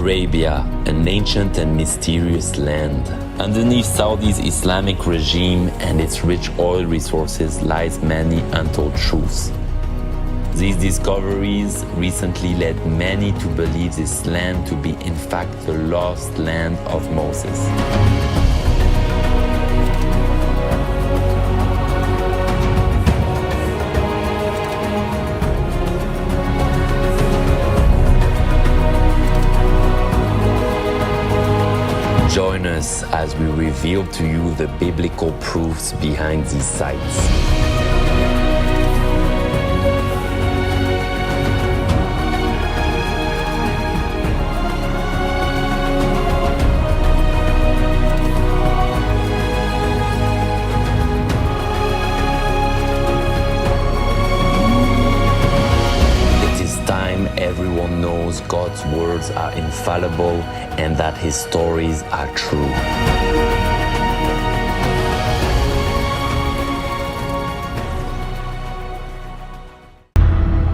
Arabia, an ancient and mysterious land. Underneath Saudi's Islamic regime and its rich oil resources lies many untold truths. These discoveries recently led many to believe this land to be in fact the lost land of Moses. Join us as we reveal to you the biblical proofs behind these sites. Everyone knows God's words are infallible and that His stories are true.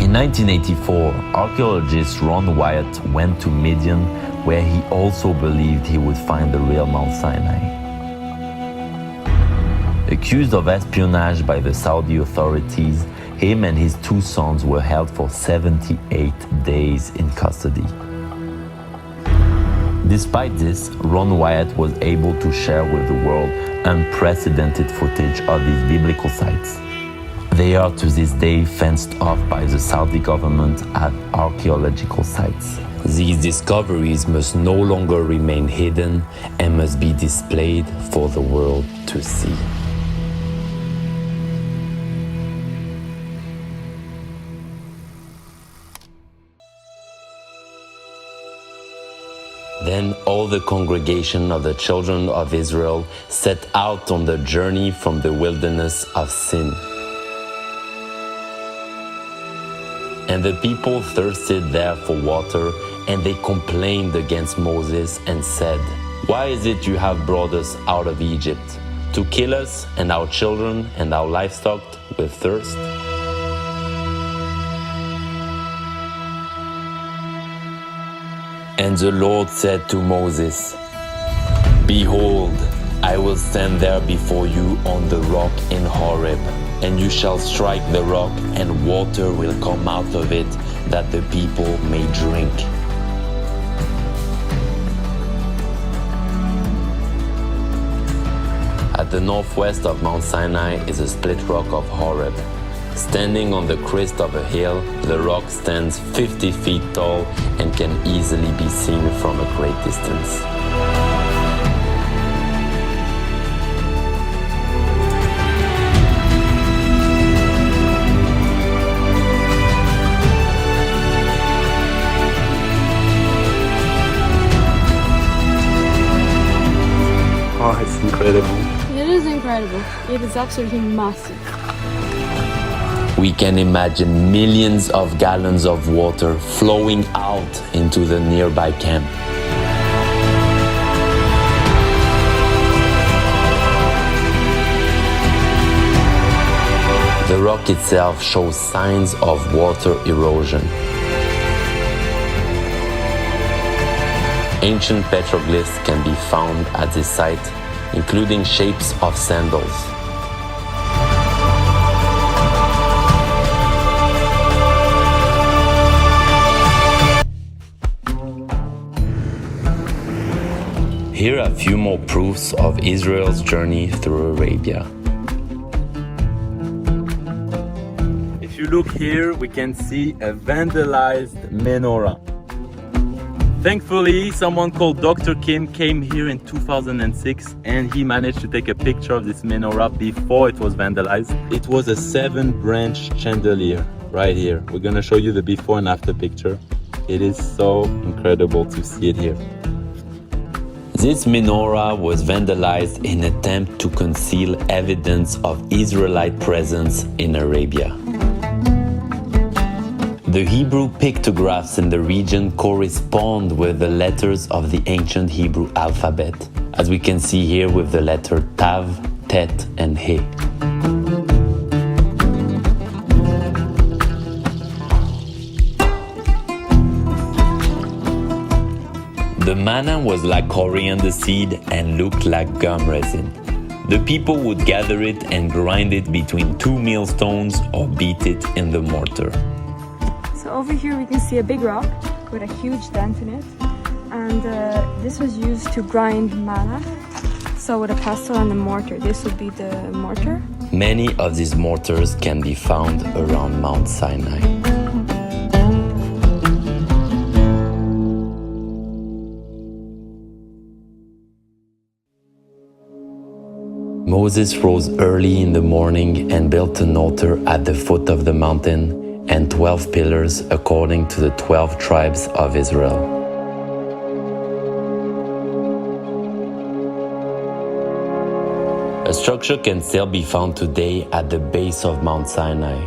In 1984, archaeologist Ron Wyatt went to Midian, where he also believed he would find the real Mount Sinai. Accused of espionage by the Saudi authorities, him and his two sons were held for 78 days in custody. Despite this, Ron Wyatt was able to share with the world unprecedented footage of these biblical sites. They are to this day fenced off by the Saudi government as archaeological sites. These discoveries must no longer remain hidden and must be displayed for the world to see. Then all the congregation of the children of Israel set out on the journey from the wilderness of Sin. And the people thirsted there for water, and they complained against Moses and said, "Why is it you have brought us out of Egypt, to kill us and our children and our livestock with thirst?" And the Lord said to Moses, "Behold, I will stand there before you on the rock in Horeb, and you shall strike the rock, and water will come out of it, that the people may drink." At the northwest of Mount Sinai is a split rock of Horeb. Standing on the crest of a hill, the rock stands 50 feet tall and can easily be seen from a great distance. Oh, it's incredible. It is incredible. It is absolutely massive. We can imagine millions of gallons of water flowing out into the nearby camp. The rock itself shows signs of water erosion. Ancient petroglyphs can be found at this site, including shapes of sandals. Here are a few more proofs of Israel's journey through Arabia. If you look here, we can see a vandalized menorah. Thankfully, someone called Dr. Kim came here in 2006 and he managed to take a picture of this menorah before it was vandalized. It was a 7-branch chandelier right here. We're gonna show you the before and after picture. It is so incredible to see it here. This menorah was vandalized in an attempt to conceal evidence of Israelite presence in Arabia. The Hebrew pictographs in the region correspond with the letters of the ancient Hebrew alphabet, as we can see here with the letter Tav, Tet, and He. The manna was like coriander seed and looked like gum resin. The people would gather it and grind it between two millstones or beat it in the mortar. So over here we can see a big rock with a huge dent in it, and this was used to grind manna. So with a pestle and a mortar, this would be the mortar. Many of these mortars can be found around Mount Sinai. Moses rose early in the morning and built an altar at the foot of the mountain and 12 pillars according to the 12 tribes of Israel. A structure can still be found today at the base of Mount Sinai.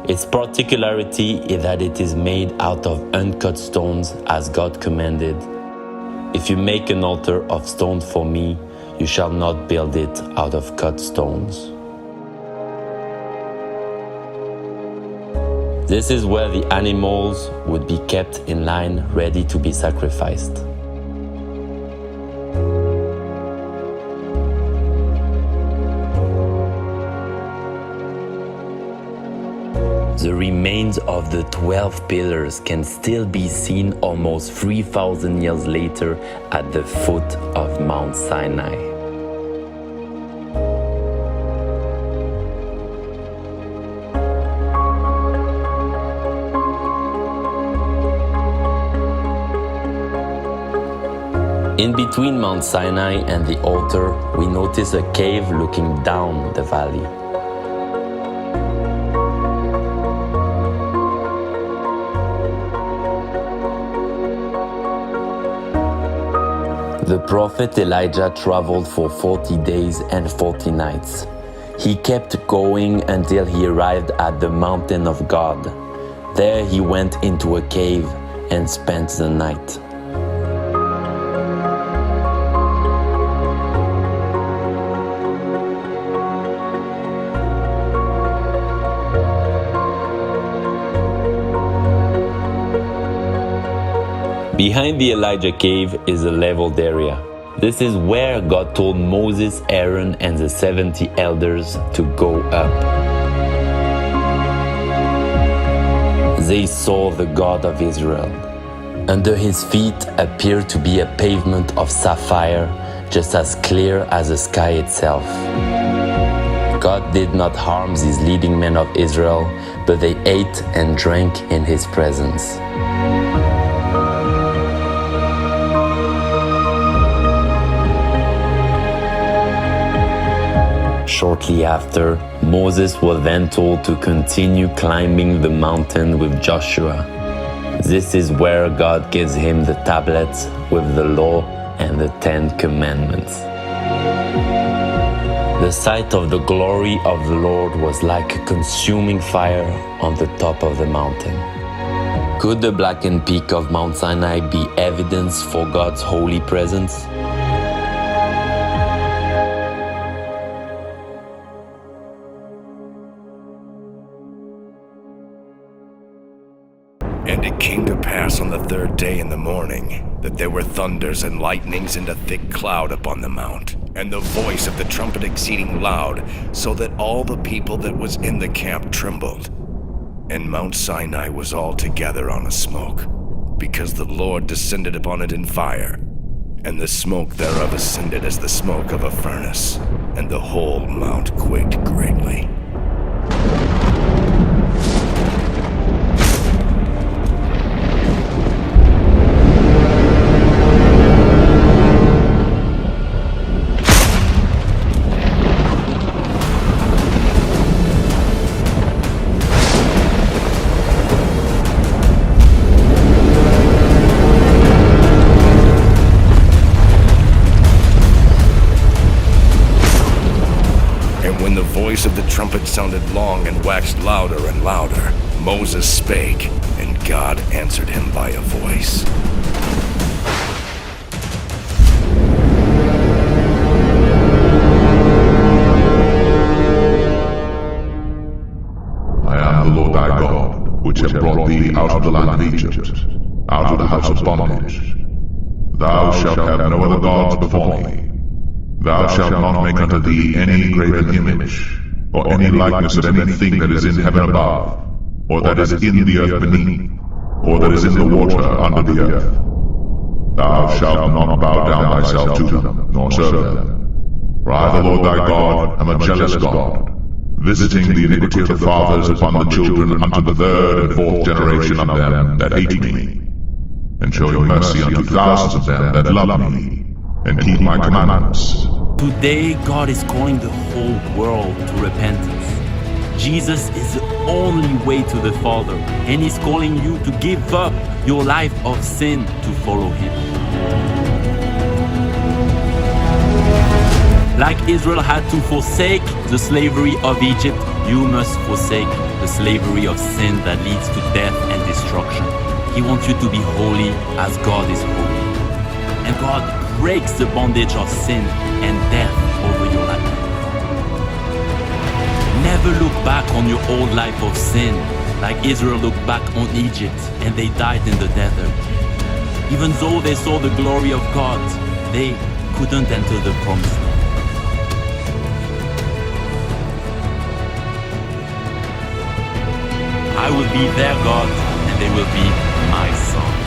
Its particularity is that it is made out of uncut stones as God commanded. If you make an altar of stone for me, you shall not build it out of cut stones. This is where the animals would be kept in line, ready to be sacrificed. The remains of the 12 pillars can still be seen almost 3,000 years later at the foot of Mount Sinai. In between Mount Sinai and the altar, we notice a cave looking down the valley. The prophet Elijah traveled for 40 days and 40 nights. He kept going until he arrived at the mountain of God. There he went into a cave and spent the night. Behind the Elijah cave is a leveled area. This is where God told Moses, Aaron, and the 70 elders to go up. They saw the God of Israel. Under his feet appeared to be a pavement of sapphire, just as clear as the sky itself. God did not harm these leading men of Israel, but they ate and drank in his presence. Shortly after, Moses was then told to continue climbing the mountain with Joshua. This is where God gives him the tablets with the law and the 10 commandments. The sight of the glory of the Lord was like a consuming fire on the top of the mountain. Could the blackened peak of Mount Sinai be evidence for God's holy presence? And it came to pass on the third day in the morning that there were thunders and lightnings and a thick cloud upon the mount, and the voice of the trumpet exceeding loud, so that all the people that was in the camp trembled. And Mount Sinai was altogether on a smoke, because the Lord descended upon it in fire, and the smoke thereof ascended as the smoke of a furnace, and the whole mount quaked greatly. When the voice of the trumpet sounded long and waxed louder and louder, Moses spake, and God answered him by a voice. I am the Lord thy God, which have brought thee out of the land of Egypt, out of the house of bondage. Thou shalt have no other gods before me. Thou shalt not make unto thee any graven image, or any likeness of anything that is in heaven above, or that is in the earth beneath, or that is in the water under the earth. Thou shalt not bow down thyself to them, nor serve them. For I, the Lord thy God, am a jealous God, visiting the iniquity of the fathers upon the children unto the third and fourth generation of them that hate me, and showing mercy unto thousands of them that love me, and keep my commandments. Today, God is calling the whole world to repentance. Jesus is the only way to the Father, and He's calling you to give up your life of sin to follow Him. Like Israel had to forsake the slavery of Egypt, you must forsake the slavery of sin that leads to death and destruction. He wants you to be holy as God is holy. And God breaks the bondage of sin and death over your life. Never look back on your old life of sin like Israel looked back on Egypt and they died in the desert. Even though they saw the glory of God, they couldn't enter the promised land. I will be their God and they will be my son.